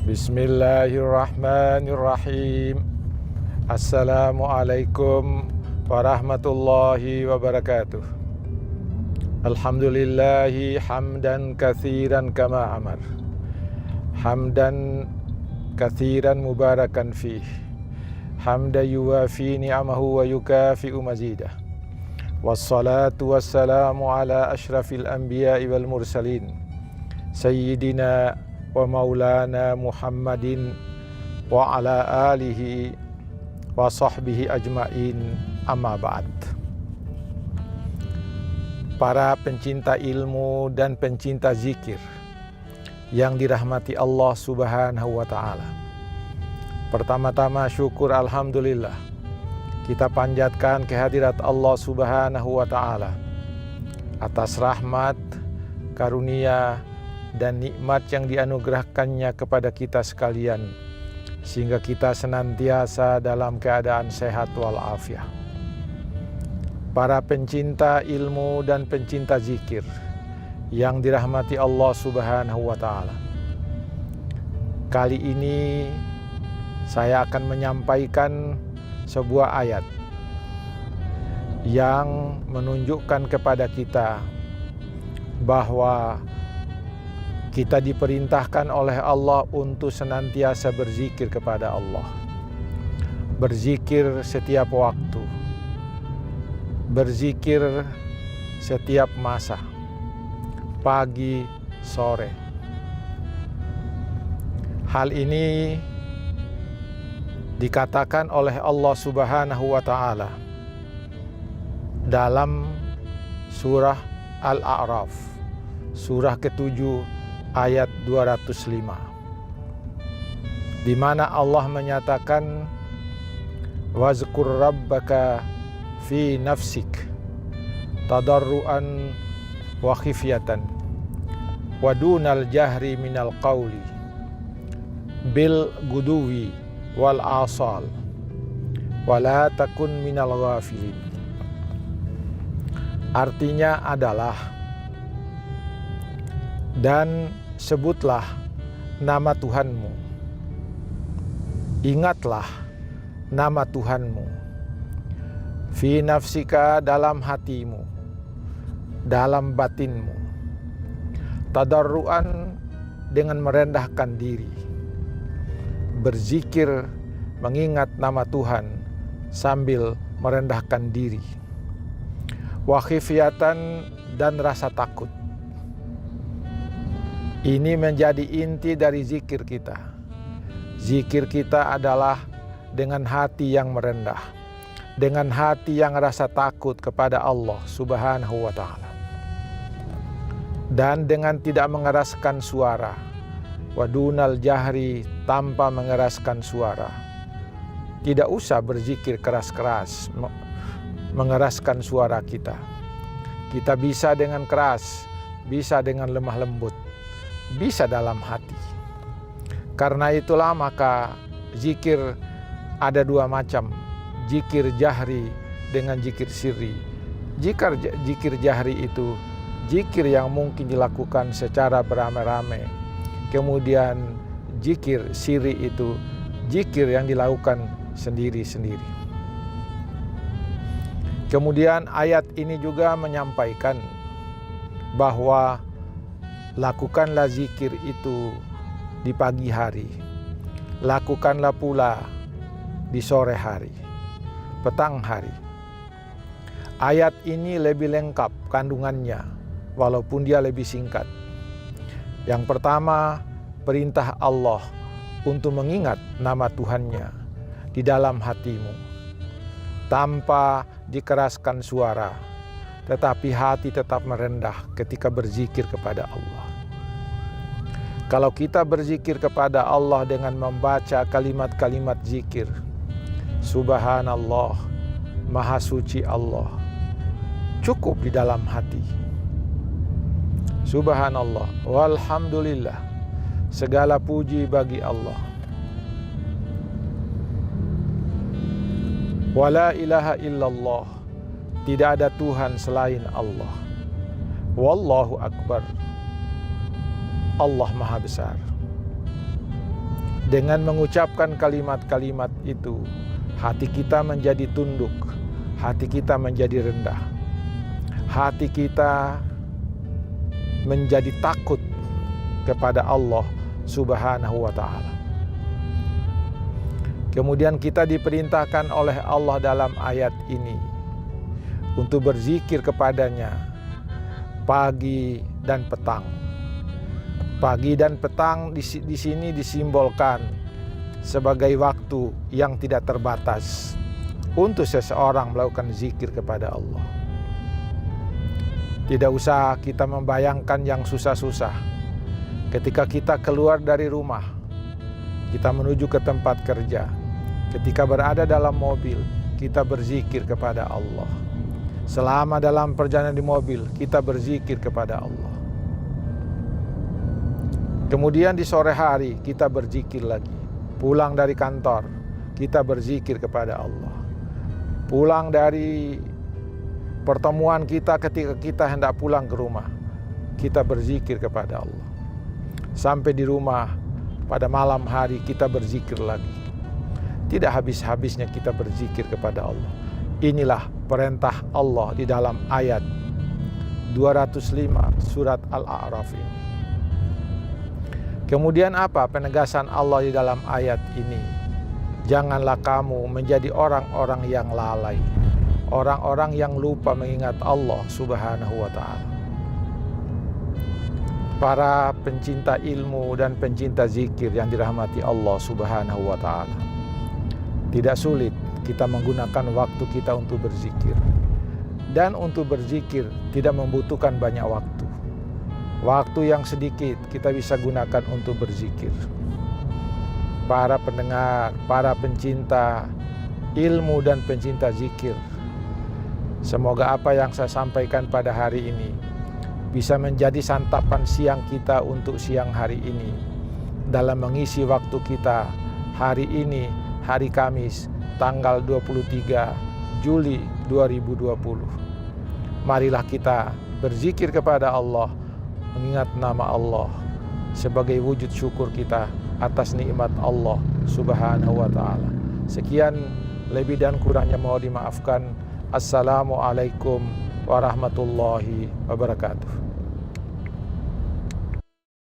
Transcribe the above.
Bismillahirrahmanirrahim. Assalamualaikum warahmatullahi wabarakatuh. Alhamdulillahi hamdan katsiran kama amar. Hamdan katsiran mubarakan fih. Hamda yuwafi ni'amahu wa yukafi'u mazidah. Wassalatu wassalamu ala ashrafil anbiya'i wal mursalin. Sayyidina wa maulana Muhammadin wa ala alihi wa sahbihi ajma'in, amma ba'd. Para pencinta ilmu dan pencinta zikir yang dirahmati Allah Subhanahu wa ta'ala, pertama-tama syukur alhamdulillah kita panjatkan kehadirat Allah Subhanahu wa ta'ala atas rahmat, karunia dan nikmat yang dianugerahkannya kepada kita sekalian, sehingga kita senantiasa dalam keadaan sehat walafiat. Para pencinta ilmu dan pencinta zikir yang dirahmati Allah Subhanahu wa ta'ala, kali ini saya akan menyampaikan sebuah ayat yang menunjukkan kepada kita bahwa kita diperintahkan oleh Allah untuk senantiasa berzikir kepada Allah. Berzikir setiap waktu. Berzikir setiap masa. Pagi, sore. Hal ini dikatakan oleh Allah Subhanahu wa ta'ala dalam surah Al-A'raf, surah ke-7 ayat 205, di mana Allah menyatakan wazkur rabbaka fi nafsik tadarruan wa khifyatan wa dunal jahri minal qawli bil guduwi wal asal wa la takun minal ghafilin. Artinya adalah, dan sebutlah nama Tuhanmu, ingatlah nama Tuhanmu, fi nafsika dalam hatimu, dalam batinmu, tadarruan dengan merendahkan diri, berzikir mengingat nama Tuhan sambil merendahkan diri, wa khifyatan dan rasa takut. Ini menjadi inti dari zikir kita. Zikir kita adalah dengan hati yang merendah, dengan hati yang rasa takut kepada Allah Subhanahu wa ta'ala, dan dengan tidak mengeraskan suara, wadunal jahri, tanpa mengeraskan suara. Tidak usah berzikir keras-keras, mengeraskan suara kita. Kita bisa dengan keras, bisa dengan lemah lembut, bisa dalam hati. Karena itulah maka zikir ada dua macam, zikir jahri dengan zikir sirri. Zikir jahri itu zikir yang mungkin dilakukan secara beramai-ramai. Kemudian zikir sirri itu zikir yang dilakukan sendiri-sendiri. Kemudian ayat ini juga menyampaikan bahwa lakukanlah zikir itu di pagi hari, lakukanlah pula di sore hari, petang hari. Ayat ini lebih lengkap kandungannya, walaupun dia lebih singkat. Yang pertama, perintah Allah untuk mengingat nama Tuhannya di dalam hatimu, tanpa dikeraskan suara, tetapi hati tetap merendah ketika berzikir kepada Allah. Kalau kita berzikir kepada Allah dengan membaca kalimat-kalimat zikir, Subhanallah, Maha Suci Allah, cukup di dalam hati. Subhanallah, walhamdulillah, segala puji bagi Allah. Wala ilaha illallah, tidak ada Tuhan selain Allah. Wallahu akbar, Allah Maha Besar. Dengan mengucapkan kalimat-kalimat itu, hati kita menjadi tunduk, hati kita menjadi rendah, hati kita menjadi takut kepada Allah Subhanahu wa ta'ala. Kemudian kita diperintahkan oleh Allah dalam ayat ini untuk berzikir kepadanya pagi dan petang. Pagi dan petang di sini disimbolkan sebagai waktu yang tidak terbatas untuk seseorang melakukan zikir kepada Allah. Tidak usah kita membayangkan yang susah-susah. Ketika kita keluar dari rumah, kita menuju ke tempat kerja, ketika berada dalam mobil, kita berzikir kepada Allah. Selama dalam perjalanan di mobil, kita berzikir kepada Allah. Kemudian di sore hari, kita berzikir lagi. Pulang dari kantor, kita berzikir kepada Allah. Pulang dari pertemuan kita ketika kita hendak pulang ke rumah, kita berzikir kepada Allah. Sampai di rumah, pada malam hari kita berzikir lagi. Tidak habis-habisnya kita berzikir kepada Allah. Inilah perintah Allah di dalam ayat 205 surat Al-A'raf ini. Kemudian apa penegasan Allah di dalam ayat ini? Janganlah kamu menjadi orang-orang yang lalai, orang-orang yang lupa mengingat Allah Subhanahu wa ta'ala. Para pencinta ilmu dan pencinta zikir yang dirahmati Allah Subhanahu wa ta'ala, tidak sulit kita menggunakan waktu kita untuk berzikir. Dan untuk berzikir tidak membutuhkan banyak waktu. Waktu yang sedikit kita bisa gunakan untuk berzikir. Para pendengar, para pencinta ilmu dan pencinta zikir, semoga apa yang saya sampaikan pada hari ini bisa menjadi santapan siang kita untuk siang hari ini dalam mengisi waktu kita hari ini, hari Kamis, tanggal 23 Juli 2020. Marilah kita berzikir kepada Allah, mengingat nama Allah sebagai wujud syukur kita atas nikmat Allah Subhanahu wa ta'ala. Sekian, lebih dan kurangnya mohon dimaafkan. Assalamualaikum warahmatullahi wabarakatuh.